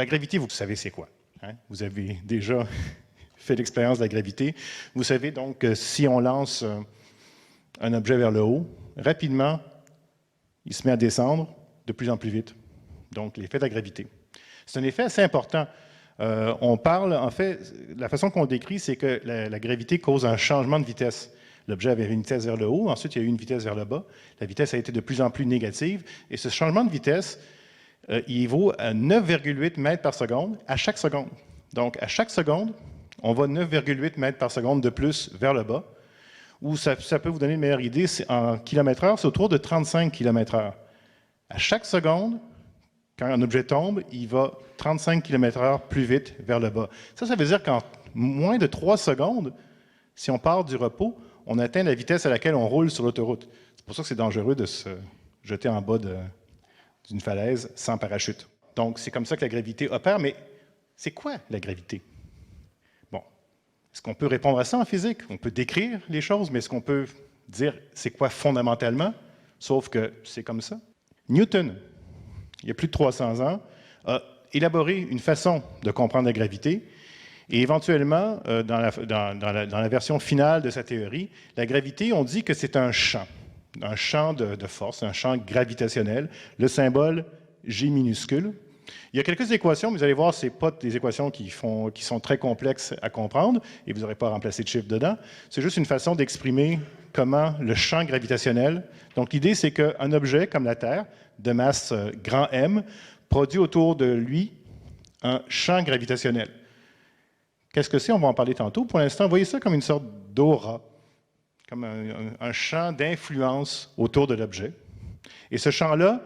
la gravité, vous savez c'est quoi. Hein? Vous avez déjà fait l'expérience de la gravité. Vous savez donc que si on lance un objet vers le haut, rapidement, il se met à descendre de plus en plus vite. Donc, l'effet de la gravité. C'est un effet assez important. On parle, en fait, la façon qu'on le décrit, c'est que la gravité cause un changement de vitesse. L'objet avait une vitesse vers le haut, ensuite il y a eu une vitesse vers le bas. La vitesse a été de plus en plus négative, et ce changement de vitesse, il vaut à 9,8 mètres par seconde à chaque seconde. Donc, à chaque seconde, on va 9,8 mètres par seconde de plus vers le bas, ou ça peut vous donner une meilleure idée, en km/h, c'est autour de 35 km/h. À chaque seconde, quand un objet tombe, il va 35 km/h plus vite vers le bas. Ça veut dire qu'en moins de 3 secondes, si on part du repos, on atteint la vitesse à laquelle on roule sur l'autoroute. C'est pour ça que c'est dangereux de se jeter en bas d'une falaise sans parachute. Donc, c'est comme ça que la gravité opère, mais c'est quoi la gravité? Bon, est-ce qu'on peut répondre à ça en physique? On peut décrire les choses, mais est-ce qu'on peut dire c'est quoi fondamentalement? Sauf que c'est comme ça. Newton, il y a plus de 300 ans, a élaboré une façon de comprendre la gravité. Et éventuellement, dans la version finale de sa théorie, la gravité, on dit que c'est un champ de force, un champ gravitationnel, le symbole G minuscule. Il y a quelques équations, mais vous allez voir, ce n'est pas des équations qui sont très complexes à comprendre, et vous n'aurez pas à remplacer de chiffres dedans. C'est juste une façon d'exprimer comment le champ gravitationnel... Donc l'idée, c'est qu'un objet comme la Terre, de masse grand M, produit autour de lui un champ gravitationnel. Qu'est-ce que c'est? On va en parler tantôt. Pour l'instant, voyez ça comme une sorte d'aura, comme un champ d'influence autour de l'objet. Et ce champ-là,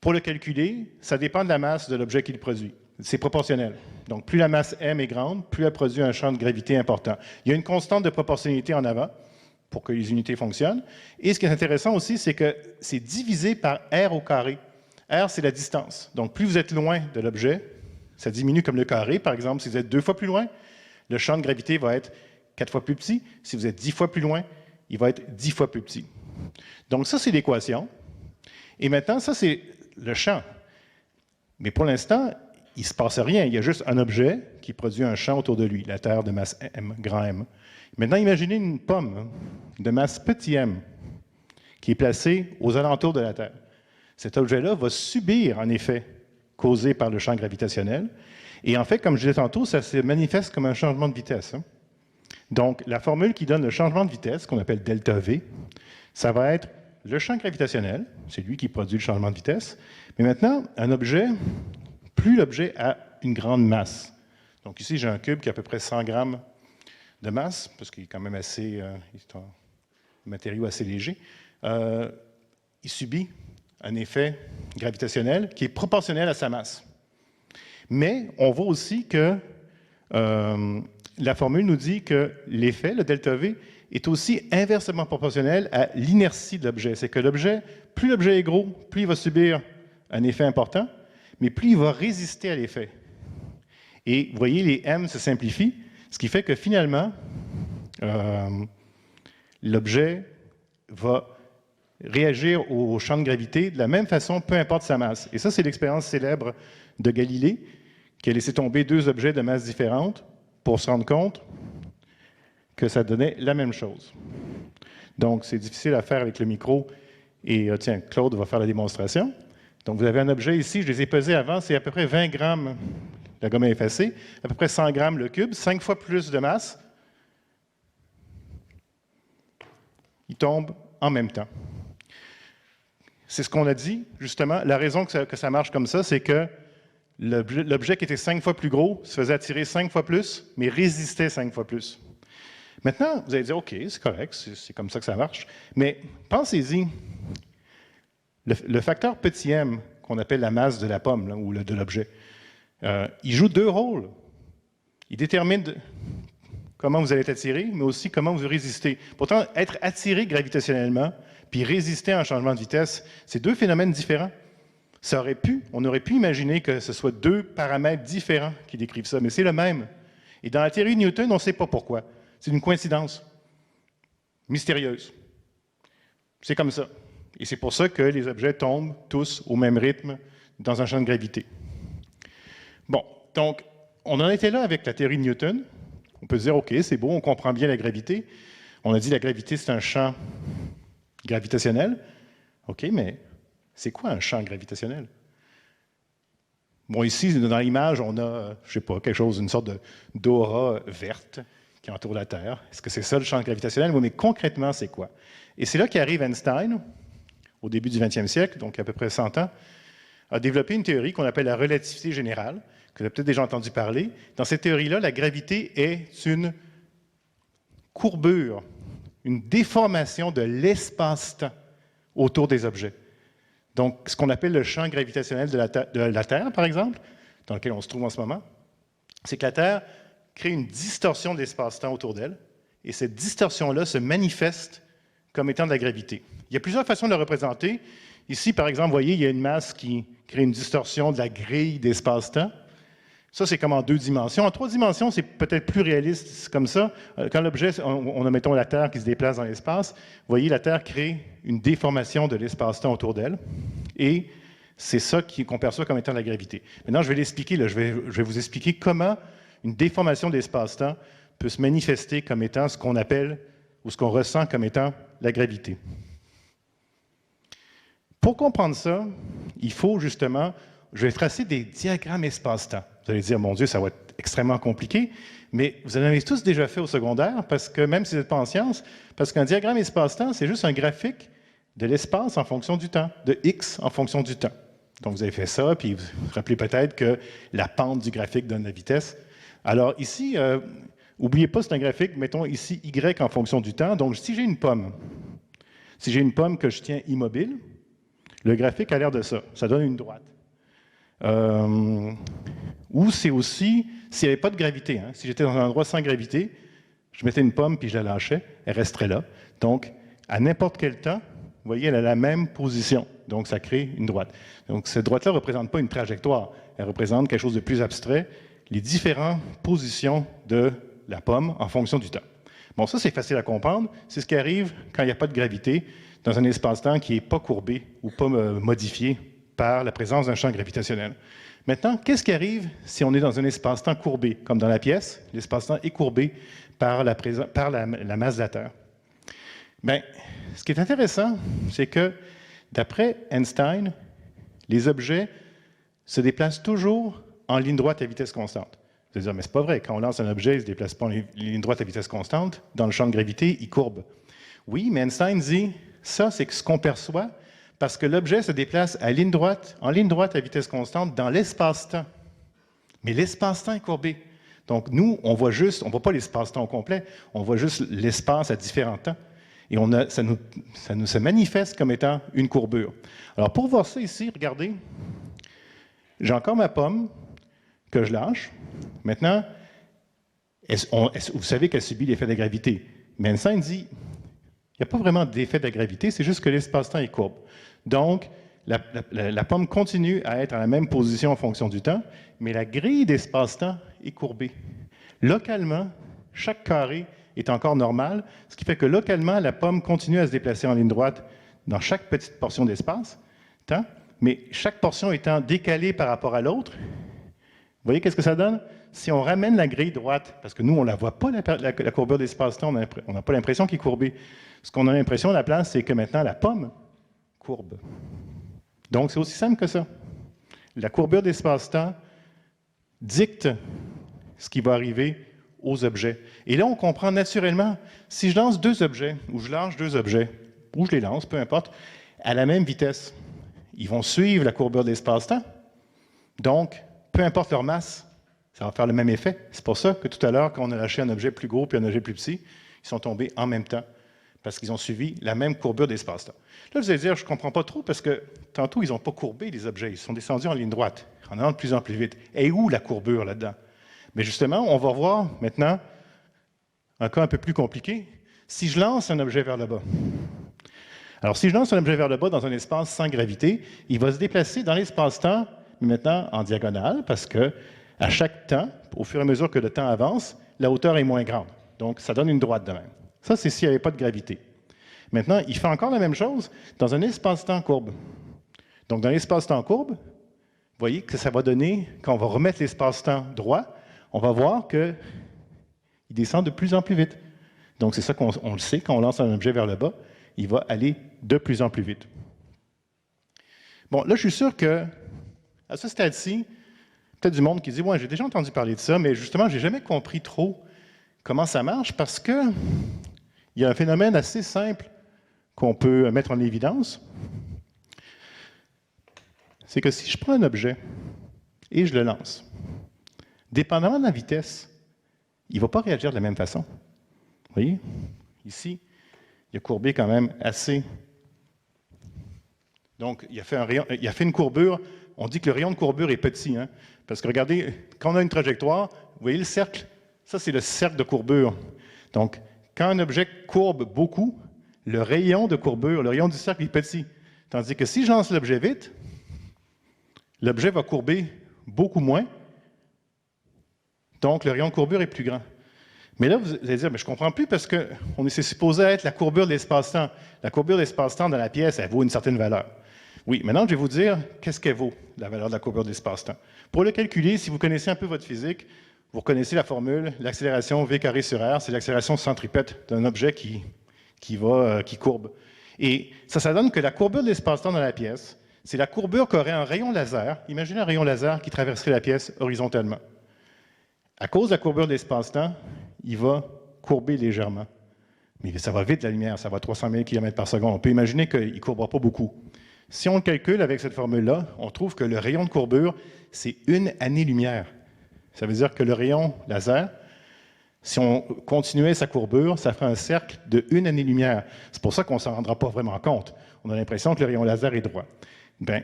pour le calculer, ça dépend de la masse de l'objet qu'il produit. C'est proportionnel. Donc, plus la masse m est grande, plus elle produit un champ de gravité important. Il y a une constante de proportionnalité en avant pour que les unités fonctionnent. Et ce qui est intéressant aussi, c'est que c'est divisé par r au carré. R, c'est la distance. Donc, plus vous êtes loin de l'objet, ça diminue comme le carré. Par exemple, si vous êtes 2 fois plus loin, le champ de gravité va être 4 fois plus petit. Si vous êtes 10 fois plus loin, il va être 10 fois plus petit. Donc, ça, c'est l'équation. Et maintenant, ça, c'est le champ. Mais pour l'instant, il ne se passe rien. Il y a juste un objet qui produit un champ autour de lui, la Terre de masse m, grand M. Maintenant, imaginez une pomme de masse petit m qui est placée aux alentours de la Terre. Cet objet-là va subir un effet causé par le champ gravitationnel. Et en fait, comme je disais tantôt, ça se manifeste comme un changement de vitesse. Donc, la formule qui donne le changement de vitesse, qu'on appelle delta V, ça va être le champ gravitationnel, c'est lui qui produit le changement de vitesse. Mais maintenant, un objet, plus l'objet a une grande masse. Donc ici, j'ai un cube qui a à peu près 100 grammes de masse, parce qu'il est quand même assez, c'est un matériau assez léger. Il subit un effet gravitationnel qui est proportionnel à sa masse. Mais on voit aussi que la formule nous dit que l'effet, le delta V, est aussi inversement proportionnel à l'inertie de l'objet. C'est que l'objet, plus l'objet est gros, plus il va subir un effet important, mais plus il va résister à l'effet. Et vous voyez, les m se simplifient, ce qui fait que finalement, l'objet va réagir au champ de gravité de la même façon, peu importe sa masse. Et ça, c'est l'expérience célèbre de Galilée, qui a laissé tomber 2 objets de masse différentes pour se rendre compte que ça donnait la même chose. Donc, c'est difficile à faire avec le micro. Et tiens, Claude va faire la démonstration. Donc, vous avez un objet ici, je les ai pesés avant, c'est à peu près 20 grammes la gomme à effacer, à peu près 100 grammes le cube, 5 fois plus de masse. Ils tombent en même temps. C'est ce qu'on a dit, justement. La raison que ça marche comme ça, c'est que l'objet qui était 5 fois plus gros se faisait attirer 5 fois plus, mais résistait 5 fois plus. Maintenant, vous allez dire, OK, c'est correct, c'est comme ça que ça marche. Mais pensez-y, le facteur petit m, qu'on appelle la masse de la pomme, là, ou de l'objet, il joue 2 rôles. Il détermine comment vous allez être attiré, mais aussi comment vous résistez. Pourtant, être attiré gravitationnellement, puis résister à un changement de vitesse, c'est 2 phénomènes différents. On aurait pu imaginer que ce soit 2 paramètres différents qui décrivent ça, mais c'est le même. Et dans la théorie de Newton, on ne sait pas pourquoi. C'est une coïncidence mystérieuse. C'est comme ça. Et c'est pour ça que les objets tombent tous au même rythme dans un champ de gravité. Bon, donc, on en était là avec la théorie de Newton. On peut se dire, OK, c'est beau, on comprend bien la gravité. On a dit que la gravité, c'est un champ gravitationnel. OK, mais c'est quoi un champ gravitationnel? Bon, ici, dans l'image, on a, je ne sais pas, quelque chose, une sorte d'aura verte qui entoure la Terre. Est-ce que c'est ça le champ gravitationnel? Oui, mais concrètement, c'est quoi? Et c'est là qu'arrive Einstein, au début du 20e siècle, donc à peu près 100 ans, a développé une théorie qu'on appelle la relativité générale, que vous avez peut-être déjà entendu parler. Dans cette théorie-là, la gravité est une courbure, une déformation de l'espace-temps autour des objets. Donc, ce qu'on appelle le champ gravitationnel de la Terre, par exemple, dans lequel on se trouve en ce moment, c'est que la Terre crée une distorsion de l'espace-temps autour d'elle, et cette distorsion-là se manifeste comme étant de la gravité. Il y a plusieurs façons de le représenter. Ici, par exemple, vous voyez, il y a une masse qui crée une distorsion de la grille d'espace-temps. Ça, c'est comme en 2 dimensions. En 3 dimensions, c'est peut-être plus réaliste comme ça. Quand l'objet, on a, mettons, la Terre qui se déplace dans l'espace, vous voyez, la Terre crée une déformation de l'espace-temps autour d'elle. Et c'est ça qu'on perçoit comme étant la gravité. Maintenant, je vais l'expliquer. Je vais vous expliquer comment une déformation de l'espace-temps peut se manifester comme étant ce qu'on appelle ou ce qu'on ressent comme étant la gravité. Pour comprendre ça, il faut justement, je vais tracer des diagrammes espace-temps. Vous allez dire, mon Dieu, ça va être extrêmement compliqué, mais vous en avez tous déjà fait au secondaire, parce que même si vous n'êtes pas en sciences, parce qu'un diagramme espace-temps, c'est juste un graphique de l'espace en fonction du temps, de x en fonction du temps. Donc, vous avez fait ça, puis vous vous rappelez peut-être que la pente du graphique donne la vitesse. Alors ici, n'oubliez pas, c'est un graphique, mettons ici y en fonction du temps. Donc, si j'ai une pomme que je tiens immobile, le graphique a l'air de ça. Ça donne une droite. Ou c'est aussi, s'il n'y avait pas de gravité, si j'étais dans un endroit sans gravité, je mettais une pomme puis je la lâchais, elle resterait là. Donc, à n'importe quel temps, vous voyez, elle a la même position. Donc, ça crée une droite. Donc, cette droite-là ne représente pas une trajectoire. Elle représente quelque chose de plus abstrait, les différentes positions de la pomme en fonction du temps. Bon, ça, c'est facile à comprendre. C'est ce qui arrive quand il n'y a pas de gravité dans un espace-temps qui n'est pas courbé ou pas modifié par la présence d'un champ gravitationnel. Maintenant, qu'est-ce qui arrive si on est dans un espace-temps courbé? Comme dans la pièce, l'espace-temps est courbé par la masse de la Terre. Bien, ce qui est intéressant, c'est que, d'après Einstein, les objets se déplacent toujours en ligne droite à vitesse constante. Vous allez dire, mais c'est pas vrai, quand on lance un objet, il ne se déplace pas en ligne droite à vitesse constante. Dans le champ de gravité, il courbe. Oui, mais Einstein dit, ça, c'est ce qu'on perçoit parce que l'objet se déplace en ligne droite à vitesse constante dans l'espace-temps. Mais l'espace-temps est courbé. Donc, nous, on voit pas l'espace-temps au complet, on voit juste l'espace à différents temps. Et ça nous se manifeste comme étant une courbure. Alors, pour voir ça ici, regardez, j'ai encore ma pomme que je lâche. Maintenant, vous savez qu'elle subit l'effet de la gravité. Mais Einstein dit, il n'y a pas vraiment d'effet de la gravité, c'est juste que l'espace-temps est courbe. Donc, la pomme continue à être à la même position en fonction du temps, mais la grille d'espace-temps est courbée. Localement, chaque carré est encore normal, ce qui fait que localement, la pomme continue à se déplacer en ligne droite dans chaque petite portion d'espace-temps, mais chaque portion étant décalée par rapport à l'autre. Vous voyez qu'est-ce que ça donne? Si on ramène la grille droite, parce que nous, on ne la voit pas, la courbure d'espace-temps, on n'a pas l'impression qu'il est courbé. Ce qu'on a l'impression à la place, c'est que maintenant, la pomme courbe. Donc, c'est aussi simple que ça. La courbure d'espace-temps dicte ce qui va arriver aux objets. Et là, on comprend naturellement, si je lance 2 objets, ou je lâche 2 objets, ou je les lance, peu importe, à la même vitesse, ils vont suivre la courbure d'espace-temps. Donc, peu importe leur masse, ça va faire le même effet. C'est pour ça que tout à l'heure, quand on a lâché un objet plus gros puis un objet plus petit, ils sont tombés en même temps, parce qu'ils ont suivi la même courbure d'espace-temps. Là, vous allez dire, je ne comprends pas trop, parce que tantôt, ils n'ont pas courbé les objets, ils sont descendus en ligne droite, en allant de plus en plus vite. Et où la courbure là-dedans? Mais justement, on va voir maintenant un cas un peu plus compliqué. Si je lance un objet vers le bas, alors si je lance un objet vers le bas dans un espace sans gravité, il va se déplacer dans l'espace-temps, mais maintenant en diagonale, parce que à chaque temps, au fur et à mesure que le temps avance, la hauteur est moins grande. Donc, ça donne une droite de même. Ça, c'est s'il n'y avait pas de gravité. Maintenant, il fait encore la même chose dans un espace-temps courbe. Donc, dans l'espace-temps courbe, voyez que ça va donner, quand on va remettre l'espace-temps droit, on va voir qu'il descend de plus en plus vite. Donc, c'est ça qu'on le sait, quand on lance un objet vers le bas, il va aller de plus en plus vite. Bon, là, je suis sûr que, à ce stade-ci, peut-être du monde qui dit « Ouais, j'ai déjà entendu parler de ça, mais justement, je n'ai jamais compris trop comment ça marche parce qu'il y a un phénomène assez simple qu'on peut mettre en évidence. C'est que si je prends un objet et je le lance, dépendamment de la vitesse, il ne va pas réagir de la même façon. Vous voyez? Ici, il a courbé quand même assez. Donc, il a fait une courbure. On dit que le rayon de courbure est petit, hein? Parce que regardez, quand on a une trajectoire, vous voyez le cercle? Ça, c'est le cercle de courbure. Donc, quand un objet courbe beaucoup, le rayon de courbure, le rayon du cercle est petit. Tandis que si je lance l'objet vite, l'objet va courber beaucoup moins. Donc, le rayon de courbure est plus grand. Mais là, vous allez dire, mais je ne comprends plus parce que c'est supposé être la courbure de l'espace-temps. La courbure de l'espace-temps dans la pièce, elle vaut une certaine valeur. Oui, maintenant, je vais vous dire qu'est-ce qu'elle vaut, la valeur de la courbure de l'espace-temps. Pour le calculer, si vous connaissez un peu votre physique, vous reconnaissez la formule, l'accélération v carré sur r, c'est l'accélération centripète d'un objet qui courbe. Et ça donne que la courbure de l'espace-temps dans la pièce, c'est la courbure qu'aurait un rayon laser. Imaginez un rayon laser qui traverserait la pièce horizontalement. À cause de la courbure de l'espace-temps, il va courber légèrement. Mais ça va vite, la lumière, ça va à 300 000 km par seconde. On peut imaginer qu'il ne courbera pas beaucoup. Si on le calcule avec cette formule-là, on trouve que le rayon de courbure, c'est 1 année-lumière. Ça veut dire que le rayon laser, si on continuait sa courbure, ça ferait un cercle de 1 année-lumière. C'est pour ça qu'on ne s'en rendra pas vraiment compte. On a l'impression que le rayon laser est droit. Bien,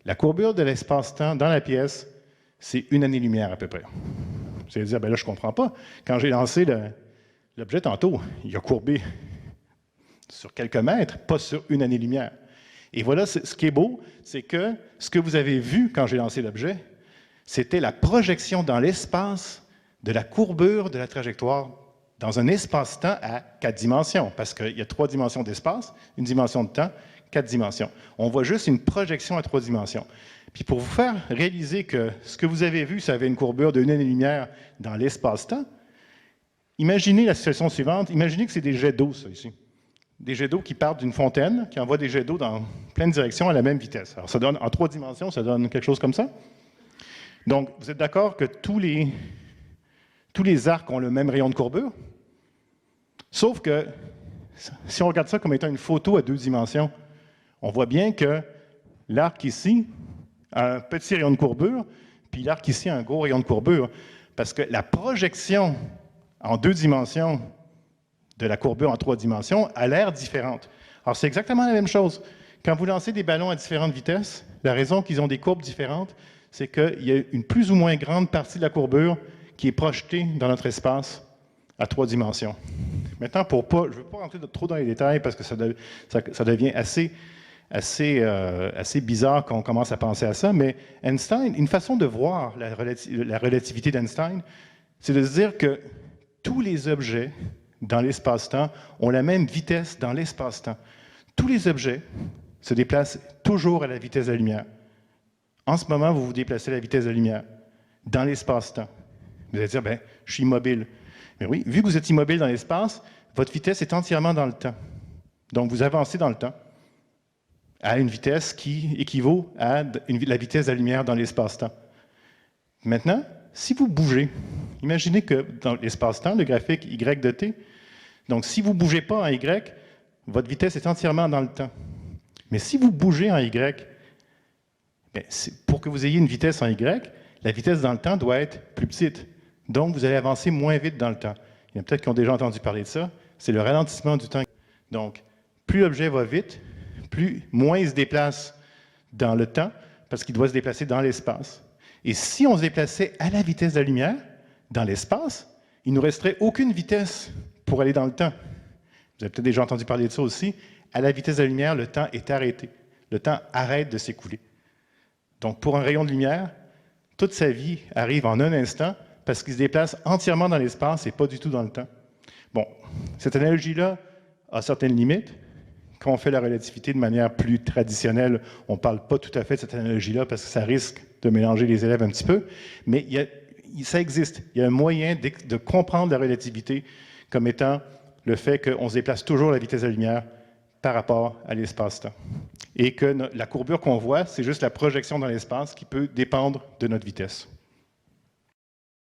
la courbure de l'espace-temps dans la pièce, c'est 1 année-lumière à peu près. Vous allez dire, bien là, je ne comprends pas. Quand j'ai lancé l'objet tantôt, il a courbé sur quelques mètres, pas sur 1 année-lumière. Et voilà, ce qui est beau, c'est que ce que vous avez vu quand j'ai lancé l'objet, c'était la projection dans l'espace de la courbure de la trajectoire dans un espace-temps à 4 dimensions, parce qu'il y a 3 dimensions d'espace, une dimension de temps, 4 dimensions. On voit juste une projection à 3 dimensions. Puis pour vous faire réaliser que ce que vous avez vu, ça avait une courbure de 1 année-lumière dans l'espace-temps, imaginez la situation suivante. Imaginez que c'est des jets d'eau, ça, ici. Des jets d'eau qui partent d'une fontaine, qui envoient des jets d'eau dans plein de directions à la même vitesse. Alors, ça donne, en 3 dimensions, ça donne quelque chose comme ça. Donc, vous êtes d'accord que tous les arcs ont le même rayon de courbure? Sauf que, si on regarde ça comme étant une photo à 2 dimensions, on voit bien que l'arc ici a un petit rayon de courbure, puis l'arc ici a un gros rayon de courbure, parce que la projection en 2 dimensions de la courbure en 3 dimensions a l'air différente. Alors, c'est exactement la même chose. Quand vous lancez des ballons à différentes vitesses, la raison qu'ils ont des courbes différentes, c'est qu'il y a une plus ou moins grande partie de la courbure qui est projetée dans notre espace à 3 dimensions. Maintenant, je ne veux pas rentrer trop dans les détails parce que ça devient assez bizarre quand on commence à penser à ça, mais Einstein, une façon de voir la relativité d'Einstein, c'est de se dire que tous les objets dans l'espace-temps ont la même vitesse dans l'espace-temps. Tous les objets se déplacent toujours à la vitesse de la lumière. En ce moment, vous vous déplacez à la vitesse de la lumière dans l'espace-temps. Vous allez dire, bien, je suis immobile. Mais oui, vu que vous êtes immobile dans l'espace, votre vitesse est entièrement dans le temps. Donc, vous avancez dans le temps à une vitesse qui équivaut à la vitesse de la lumière dans l'espace-temps. Maintenant, si vous bougez, imaginez que dans l'espace-temps, le graphique y de t, donc si vous ne bougez pas en y, votre vitesse est entièrement dans le temps. Mais si vous bougez en y, bien, pour que vous ayez une vitesse en y, la vitesse dans le temps doit être plus petite. Donc, vous allez avancer moins vite dans le temps. Il y en a peut-être qui ont déjà entendu parler de ça. C'est le ralentissement du temps. Donc, plus l'objet va vite, moins il se déplace dans le temps, parce qu'il doit se déplacer dans l'espace. Et si on se déplaçait à la vitesse de la lumière, dans l'espace, il ne nous resterait aucune vitesse pour aller dans le temps. Vous avez peut-être déjà entendu parler de ça aussi. À la vitesse de la lumière, le temps est arrêté. Le temps arrête de s'écouler. Donc, pour un rayon de lumière, toute sa vie arrive en un instant parce qu'il se déplace entièrement dans l'espace et pas du tout dans le temps. Bon, cette analogie-là a certaines limites. Quand on fait la relativité de manière plus traditionnelle, on ne parle pas tout à fait de cette analogie-là parce que ça risque de mélanger les élèves un petit peu, mais ça existe. Il y a un moyen de comprendre la relativité comme étant le fait qu'on se déplace toujours à la vitesse de la lumière par rapport à l'espace-temps. Et que la courbure qu'on voit, c'est juste la projection dans l'espace qui peut dépendre de notre vitesse.